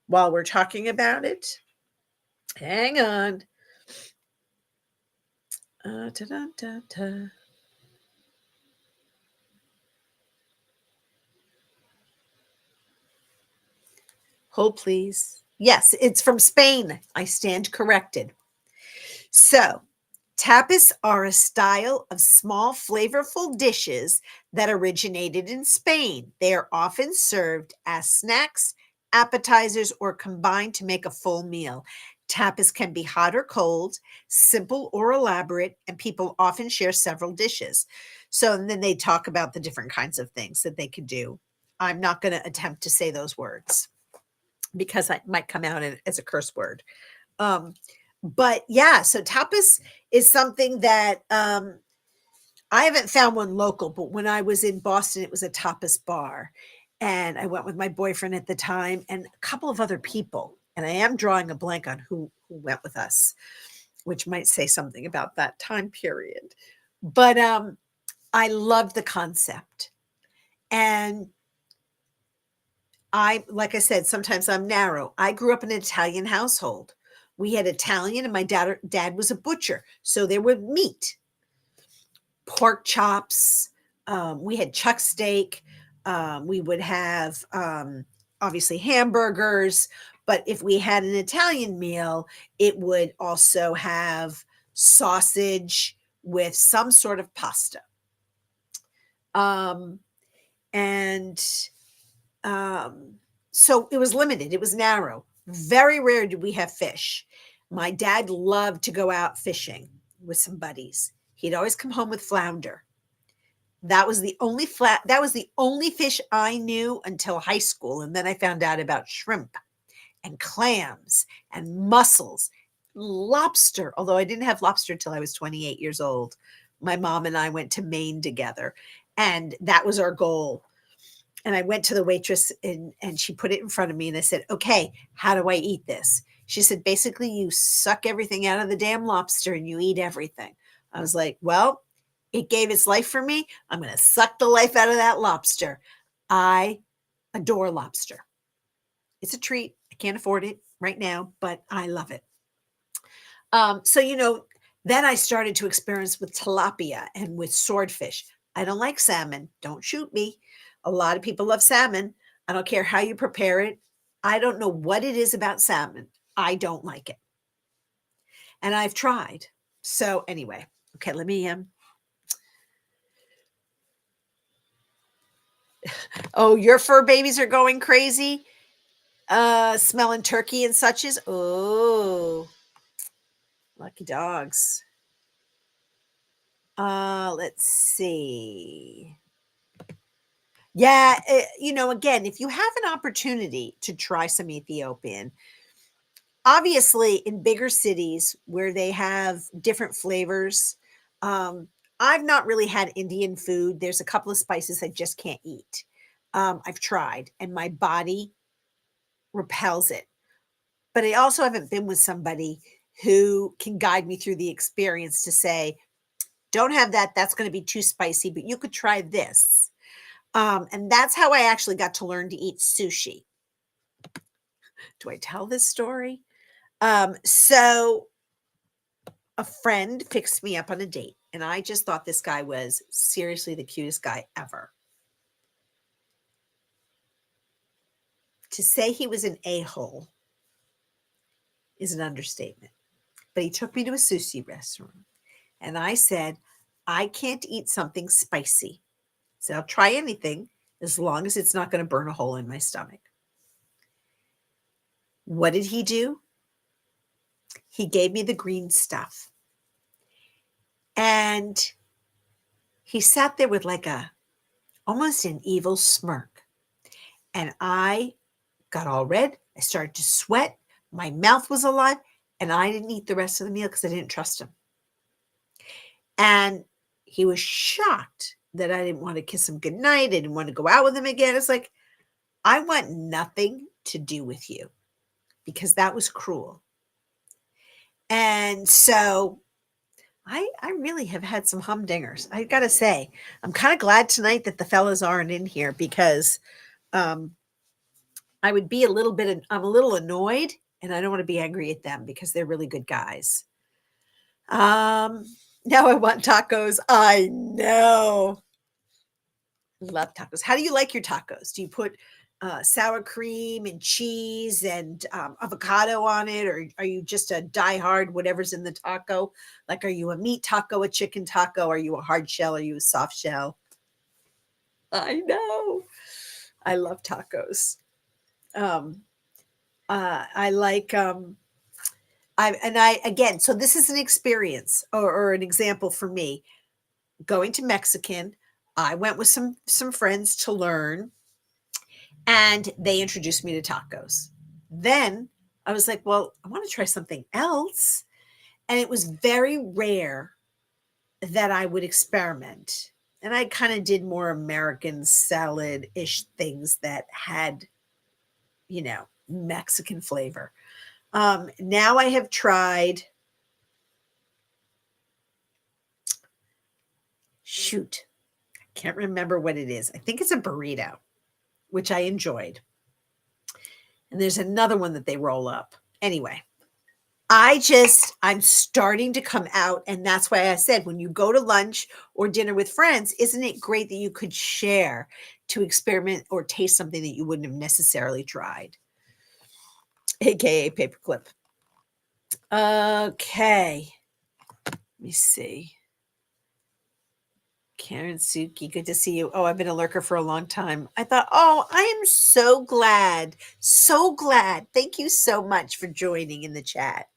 While we're talking about it. Hang on. Da-da-da-da. Hold, please. Yes, it's from Spain. I stand corrected. So, tapas are a style of small, flavorful dishes that originated in Spain. They are often served as snacks, appetizers, or combined to make a full meal. Tapas can be hot or cold, simple or elaborate, and people often share several dishes. So, and then they talk about the different kinds of things that they could do. I'm not going to attempt to say those words because I might come out as a curse word. Um, but yeah, so tapas is something that I haven't found one local, but when I was in Boston, it was a tapas bar. And I went with my boyfriend at the time and a couple of other people. And I am drawing a blank on who went with us, which might say something about that time period. But I loved the concept. And like I said, sometimes I'm narrow. I grew up in an Italian household. We had Italian, and my dad was a butcher, so there was meat, pork chops. We had chuck steak. We would have obviously hamburgers, but if we had an Italian meal, it would also have sausage with some sort of pasta. Um, and so it was limited, it was narrow. Very rare did we have fish. My dad loved to go out fishing with some buddies. He'd always come home with flounder. That was the only fish I knew until high school, and then I found out about shrimp and clams and mussels, lobster, although I didn't have lobster till I was 28 years old. My mom and I went to Maine together, and that was our goal. And I went to the waitress and she put it in front of me and I said, okay, how do I eat this? She said, basically, you suck everything out of the damn lobster and you eat everything. I was like, well, it gave its life for me. I'm going to suck the life out of that lobster. I adore lobster. It's a treat. I can't afford it right now, but I love it. So, then I started to experience with tilapia and with swordfish. I don't like salmon. Don't shoot me. A lot of people love salmon. I don't care how you prepare it. I don't know what it is about salmon. I don't like it. And I've tried. So anyway, okay, let me oh, your fur babies are going crazy. Smelling turkey and such is. Oh, lucky dogs. Let's see. Yeah, again, if you have an opportunity to try some Ethiopian, obviously in bigger cities where they have different flavors, I've not really had Indian food. There's a couple of spices I just can't eat. I've tried, and my body repels it. but I also haven't been with somebody who can guide me through the experience to say, don't have that. That's going to be too spicy, but you could try this. And that's how I actually got to learn to eat sushi. Do I tell this story? So a friend fixed me up on a date, and I just thought this guy was seriously the cutest guy ever. To say he was an a-hole is an understatement. But he took me to a sushi restaurant, and I said, I can't eat something spicy. So I'll try anything as long as it's not going to burn a hole in my stomach. What did he do? He gave me the green stuff. And he sat there with like almost an evil smirk. And I got all red. I started to sweat. My mouth was alive. And I didn't eat the rest of the meal because I didn't trust him. And he was shocked that I didn't want to kiss him goodnight. I didn't want to go out with him again. It's like, I want nothing to do with you because that was cruel. And so I really have had some humdingers. I got to say, I'm kind of glad tonight that the fellas aren't in here because I would be I'm a little annoyed, and I don't want to be angry at them because they're really good guys. Now I want tacos. I know. Love tacos. How do you like your tacos? Do you put sour cream and cheese and avocado on it, or are you just a diehard whatever's in the taco? Like, are you a meat taco, a chicken taco? Are you a hard shell? Are you a soft shell? I know. I love tacos. I like again, so this is an experience or an example for me. Going to Mexican, I went with some friends to learn, and they introduced me to tacos. Then I was like, well, I want to try something else. And it was very rare that I would experiment. And I kind of did more American salad-ish things that had, Mexican flavor. Now I have tried, shoot, I can't remember what it is. I think it's a burrito, which I enjoyed. And there's another one that they roll up. Anyway, I'm starting to come out. And that's why I said, when you go to lunch or dinner with friends, isn't it great that you could share to experiment or taste something that you wouldn't have necessarily tried? AKA paperclip. Okay. Let me see. Karen Suki, good to see you. Oh, I've been a lurker for a long time. I thought, I am so glad. So glad. Thank you so much for joining in the chat.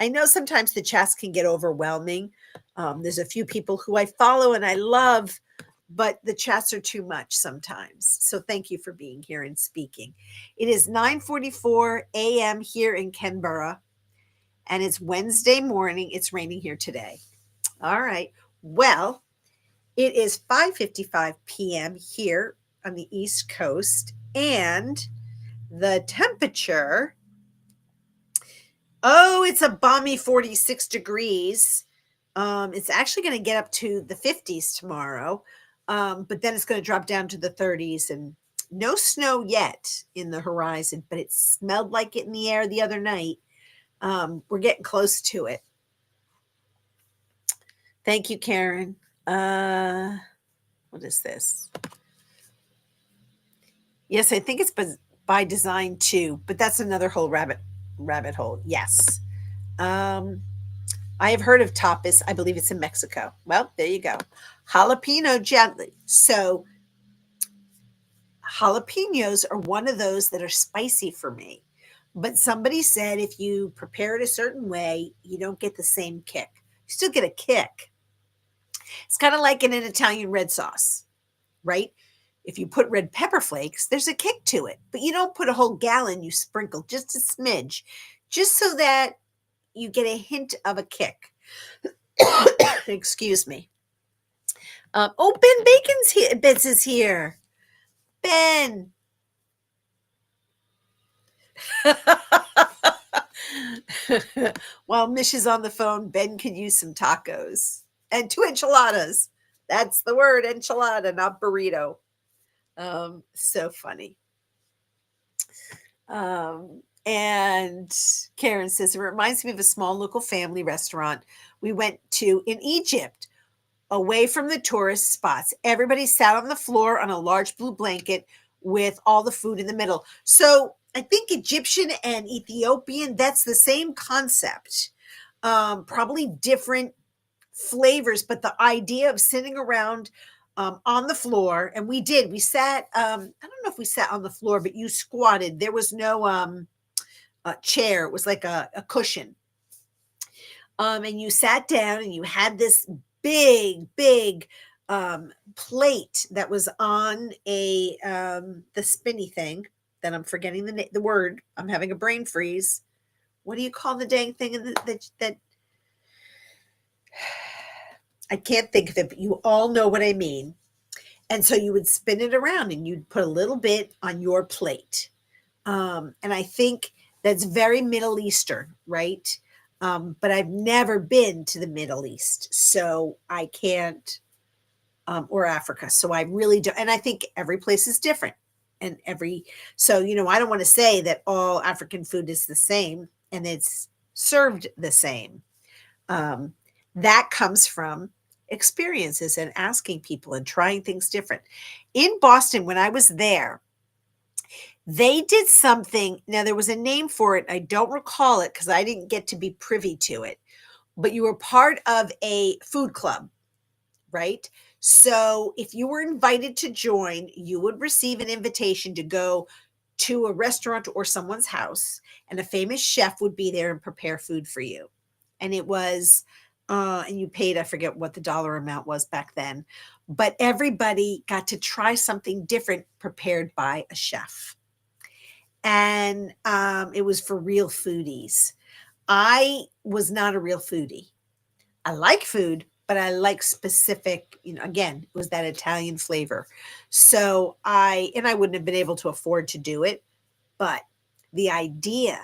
I know sometimes the chats can get overwhelming. There's a few people who I follow and I love, but the chats are too much sometimes. So thank you for being here and speaking. It is 9:44 a.m. here in Canberra, and it's Wednesday morning. It's raining here today. All right. Well, it is 5:55 p.m. here on the East Coast, and the temperature, it's a balmy 46 degrees. It's actually going to get up to the 50s tomorrow, but then it's going to drop down to the 30s, and no snow yet in the horizon, but it smelled like it in the air the other night. We're getting close to it. Thank you, Karen. What is this? Yes, I think it's by design too, but that's another whole rabbit hole. Yes. I have heard of tapas. I believe it's in Mexico. Well, there you go. Jalapeno gently. So jalapenos are one of those that are spicy for me. But somebody said if you prepare it a certain way, you don't get the same kick. You still get a kick. It's kind of like in an Italian red sauce, right? If you put red pepper flakes, there's a kick to it, but you don't put a whole gallon, you sprinkle just a smidge, just so that you get a hint of a kick. Excuse me. Ben Bacon's here. Ben's is here. Ben. While Mish is on the phone, Ben could use some tacos and 2 enchiladas. That's the word, enchilada, not burrito. So funny. And Karen says, it reminds me of a small local family restaurant we went to in Egypt, away from the tourist spots. Everybody sat on the floor on a large blue blanket with all the food in the middle. So I think Egyptian and Ethiopian, that's the same concept. Probably different flavors, but the idea of sitting around on the floor, and we sat, I don't know if we sat on the floor, but you squatted. There was no chair, it was like a cushion. And you sat down and you had this big plate that was on the spinny thing that I'm forgetting the word. I'm having a brain freeze. What do you call the dang thing that I can't think of it, but you all know what I mean. And so you would spin it around and you'd put a little bit on your plate. And I think that's very Middle Eastern, right? But I've never been to the Middle East, so I can't, or Africa. So I really don't. And I think every place is different. And so, I don't want to say that all African food is the same and it's served the same. That comes from experiences and asking people and trying things different. In Boston, when I was there, they did something. Now, there was a name for it. I don't recall it because I didn't get to be privy to it. But you were part of a food club, right? So if you were invited to join, you would receive an invitation to go to a restaurant or someone's house, and a famous chef would be there and prepare food for you. And it was, and you paid, I forget what the dollar amount was back then, but everybody got to try something different prepared by a chef. And it was for real foodies. I was not a real foodie. I like food, but I like specific, again, it was that Italian flavor. So I wouldn't have been able to afford to do it, but the idea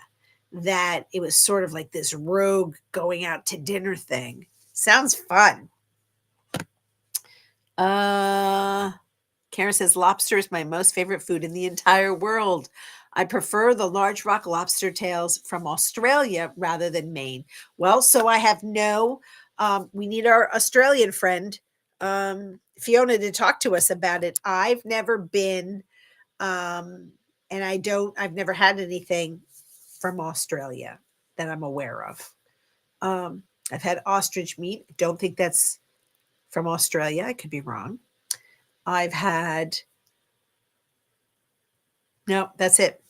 that it was sort of like this rogue going out to dinner thing sounds fun. Karen says, lobster is my most favorite food in the entire world. I prefer the large rock lobster tails from Australia rather than Maine. Well, so I have we need our Australian friend, Fiona, to talk to us about it. I've never been, and I've never had anything from Australia that I'm aware of. I've had ostrich meat. I don't think that's from Australia. I could be wrong. I've had, no, that's it.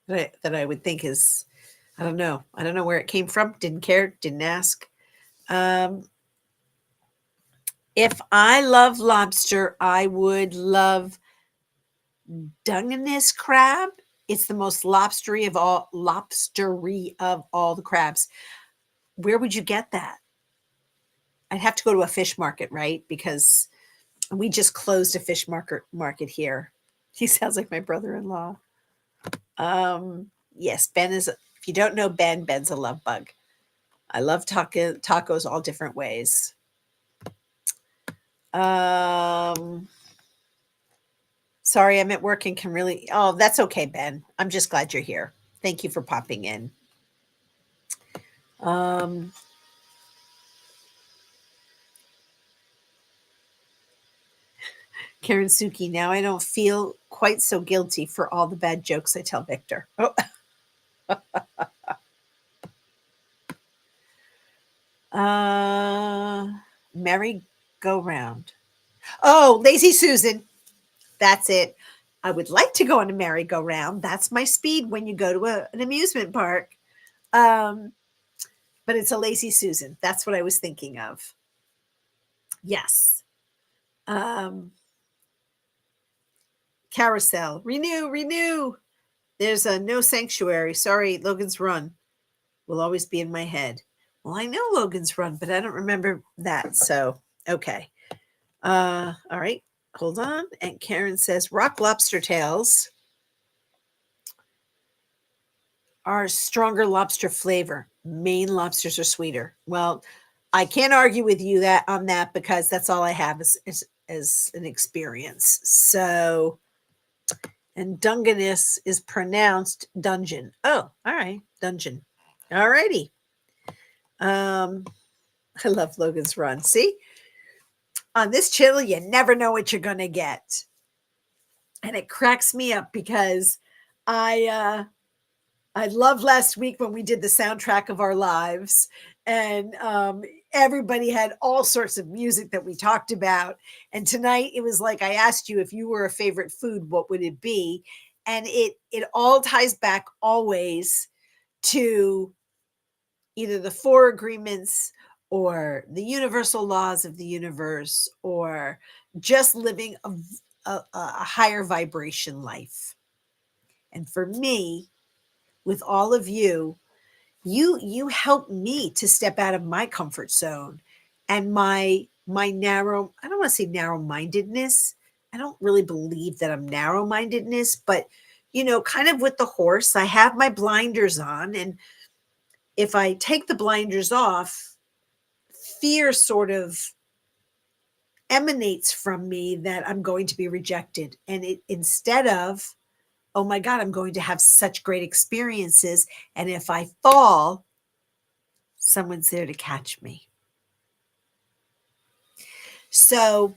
That I would think is, I don't know. I don't know where it came from. Didn't care. Didn't ask. If I love lobster, I would love Dungeness crab. It's the most lobstery of all the crabs. Where would you get that? I'd have to go to a fish market, right? Because we just closed a fish market here. He sounds like my brother-in-law. Yes, Ben is. If you don't know Ben, Ben's a love bug. I love tacos all different ways. Sorry, I'm at work and can really. Oh, that's okay, Ben. I'm just glad you're here. Thank you for popping in. Karen Suki, now I don't feel quite so guilty for all the bad jokes I tell Victor. Oh. Merry-go-round. Oh, Lazy Susan. That's it. I would like to go on a merry-go-round. That's my speed when you go to an amusement park. But it's a Lazy Susan. That's what I was thinking of. Yes. Carousel. Renew. There's a no sanctuary. Sorry, Logan's Run will always be in my head. Well, I know Logan's Run, but I don't remember that. So, okay. All right. Hold on. And Karen says rock lobster tails are stronger lobster flavor. Maine lobsters are sweeter. Well, I can't argue with you that on that because that's all I have is an experience. So, and Dungeness is pronounced dungeon. Oh, all right, dungeon. All righty. I love Logan's Run. See, on this channel, you never know what you're gonna get, and it cracks me up because I loved last week when we did the soundtrack of our lives, and everybody had all sorts of music that we talked about. And tonight it was like I asked you if you were a favorite food, what would it be? And it all ties back always to either the four agreements or the universal laws of the universe or just living a higher vibration life. And for me, with all of you, you help me to step out of my comfort zone and my narrow, I don't want to say narrow mindedness. I don't really believe that I'm narrow mindedness, but kind of with the horse, I have my blinders on, and if I take the blinders off, fear sort of emanates from me that I'm going to be rejected. And it instead of, oh my God, I'm going to have such great experiences. And if I fall, someone's there to catch me. So,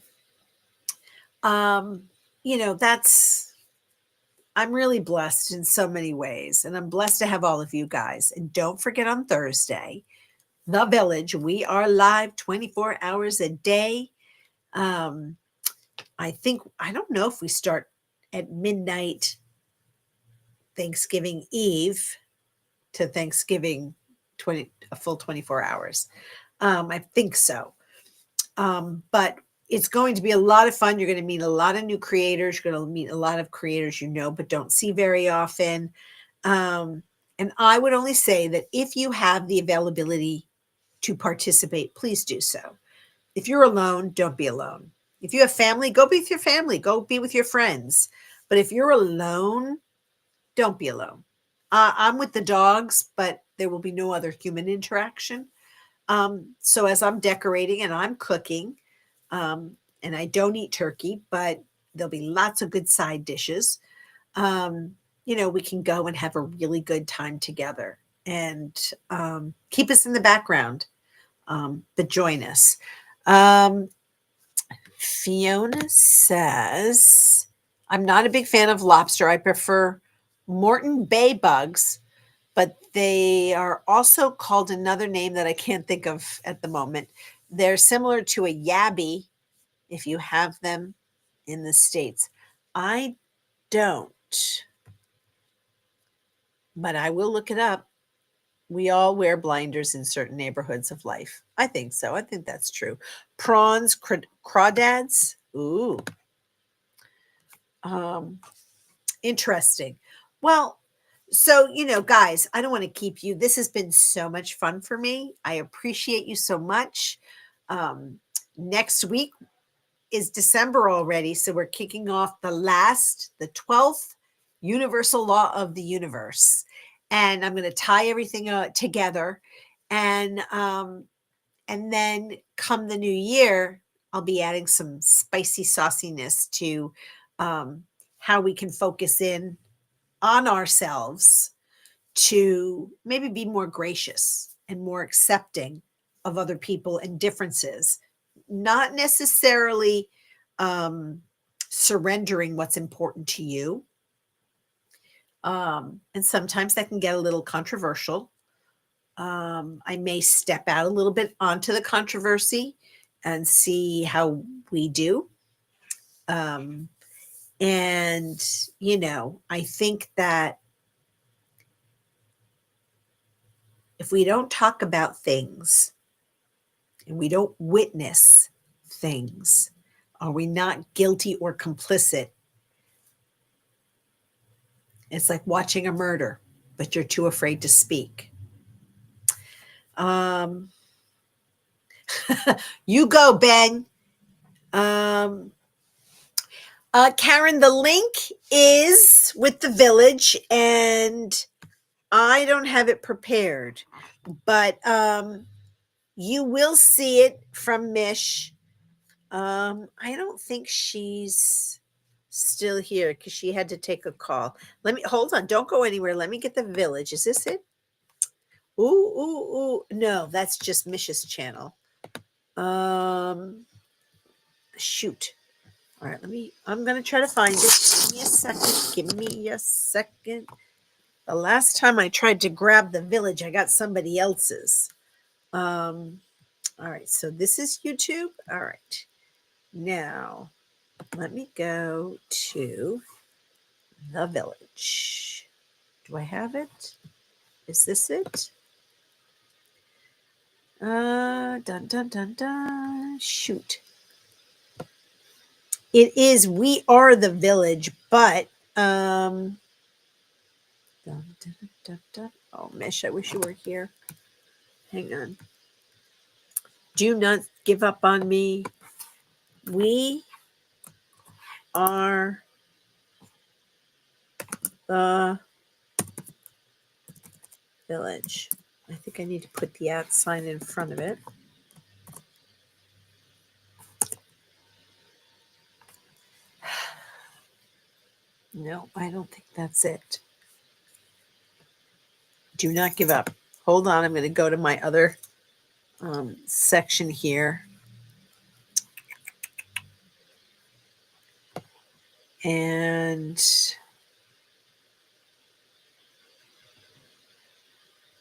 that's, I'm really blessed in so many ways. And I'm blessed to have all of you guys. And don't forget on Thursday, The Village, we are live 24 hours a day. I don't know if we start at midnight Thanksgiving Eve to Thanksgiving a full 24 hours. I think so. But it's going to be a lot of fun. You're going to meet a lot of new creators. You're going to meet a lot of creators but don't see very often. And I would only say that if you have the availability to participate, please do so. If you're alone, don't be alone. If you have family, go be with your family. Go be with your friends. But if you're alone, don't be alone. I'm with the dogs, but there will be no other human interaction. So as I'm decorating and I'm cooking, and I don't eat turkey, but there'll be lots of good side dishes. We can go and have a really good time together and keep us in the background, but join us. Fiona says, I'm not a big fan of lobster. I prefer Morton Bay bugs, but they are also called another name that I can't think of at the moment. They're similar to a yabby if you have them in the States. I don't, but I will look it up. We all wear blinders in certain neighborhoods of life. I think so. I think that's true. Prawns, crawdads. Ooh. Interesting. Well, so, guys, I don't want to keep you. This has been so much fun for me. I appreciate you so much. Next week is December already. So we're kicking off the 12th universal law of the universe. And I'm going to tie everything together. And then come the new year, I'll be adding some spicy sauciness to how we can focus in on ourselves to maybe be more gracious and more accepting of other people and differences, not necessarily surrendering what's important to you. And sometimes that can get a little controversial. I may step out a little bit onto the controversy and see how we do. And, I think that if we don't talk about things and we don't witness things, are we not guilty or complicit? It's like watching a murder, but you're too afraid to speak. You go, Ben. Karen, the link is with the village, and I don't have it prepared, but you will see it from Mish. I don't think she's still here because she had to take a call. Let me hold on. Don't go anywhere. Let me get the village. Is this it? Ooh, ooh, ooh. No, that's just Mish's channel. Shoot. All right, I'm gonna try to find it. Give me a second. Give me a second. The last time I tried to grab the village, I got somebody else's. All right, so this is YouTube. All right. Now, let me go to the village. Do I have it? Is this it? Dun dun dun dun. Shoot. It is We Are the Village, but dun, dun, dun, dun, dun. Oh, Mish, I wish you were here. Hang on. Do not give up on me. We are the village. I think I need to put the @ sign in front of it. No, I don't think that's it. Do not give up. Hold on. I'm going to go to my other section here. And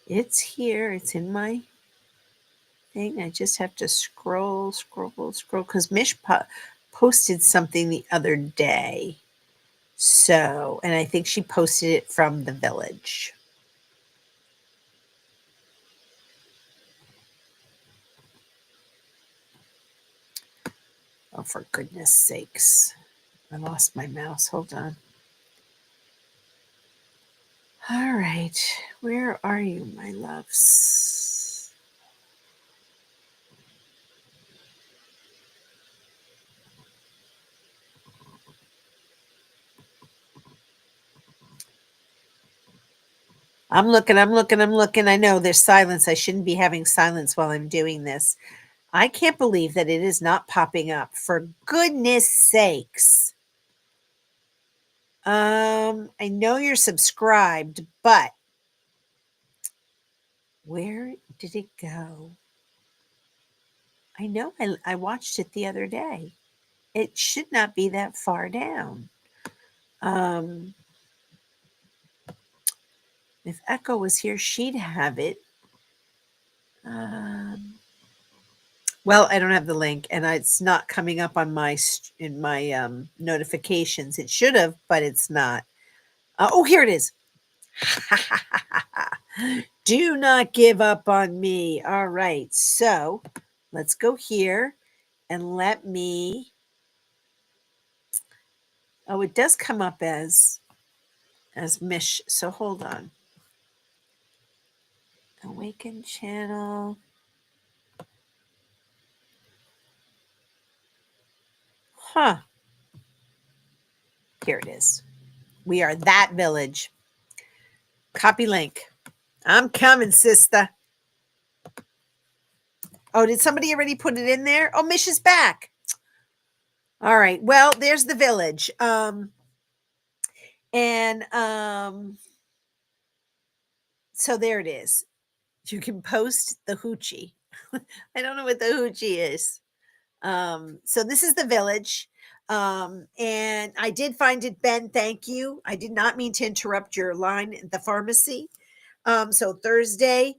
it's here. It's in my thing. I just have to scroll because Mish posted something the other day. So, and I think she posted it from the village. Oh, for goodness sakes. I lost my mouse. Hold on. All right. Where are you, my loves? I'm looking. I know there's silence. I shouldn't be having silence while I'm doing this. I can't believe that it is not popping up. For goodness sakes. I know you're subscribed, but where did it go? I know I watched it the other day. It should not be that far down. If Echo was here, she'd have it. Well, I don't have the link, and it's not coming up on my notifications. It should have, but it's not. Oh, here it is. Do not give up on me. All right, so let's go here and let me. Oh, it does come up as Mish. So hold on. Awaken channel. Huh. Here it is. We are that village. Copy link. I'm coming, sister. Oh, did somebody already put it in there? Oh, Mish is back. All right. Well, there's the village. So there it is. You can post the hoochie. I don't know what the hoochie is. So this is the village. And I did find it, Ben. Thank you. I did not mean to interrupt your line at the pharmacy. So Thursday,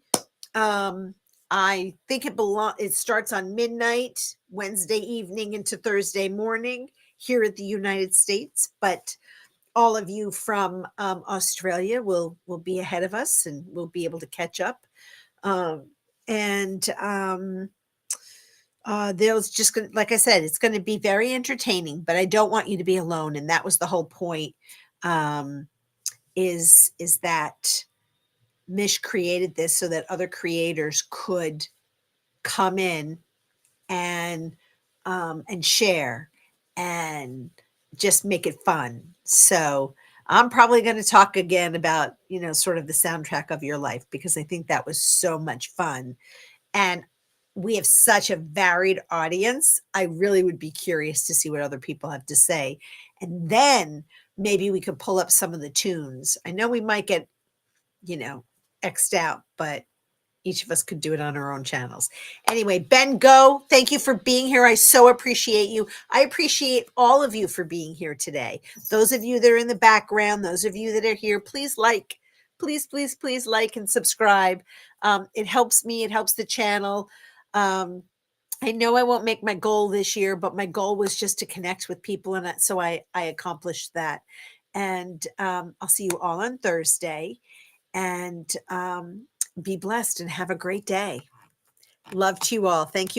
I think it starts on midnight, Wednesday evening into Thursday morning here at the United States. But all of you from Australia will be ahead of us and we'll be able to catch up. There's just gonna, like I said, it's going to be very entertaining, but I don't want you to be alone, and that was the whole point. Is that Mish created this so that other creators could come in and share and just make it fun. So I'm probably going to talk again about, sort of the soundtrack of your life, because I think that was so much fun. And we have such a varied audience. I really would be curious to see what other people have to say. And then maybe we could pull up some of the tunes. I know we might get, X'd out, but each of us could do it on our own channels. Anyway, Ben Go, thank you for being here. I so appreciate you. I appreciate all of you for being here today. Those of you that are in the background, those of you that are here, please please like and subscribe. It helps me. It helps the channel. I know I won't make my goal this year, but my goal was just to connect with people, and so I accomplished that. And I'll see you all on Thursday. And be blessed and have a great day. Love to you all. Thank you.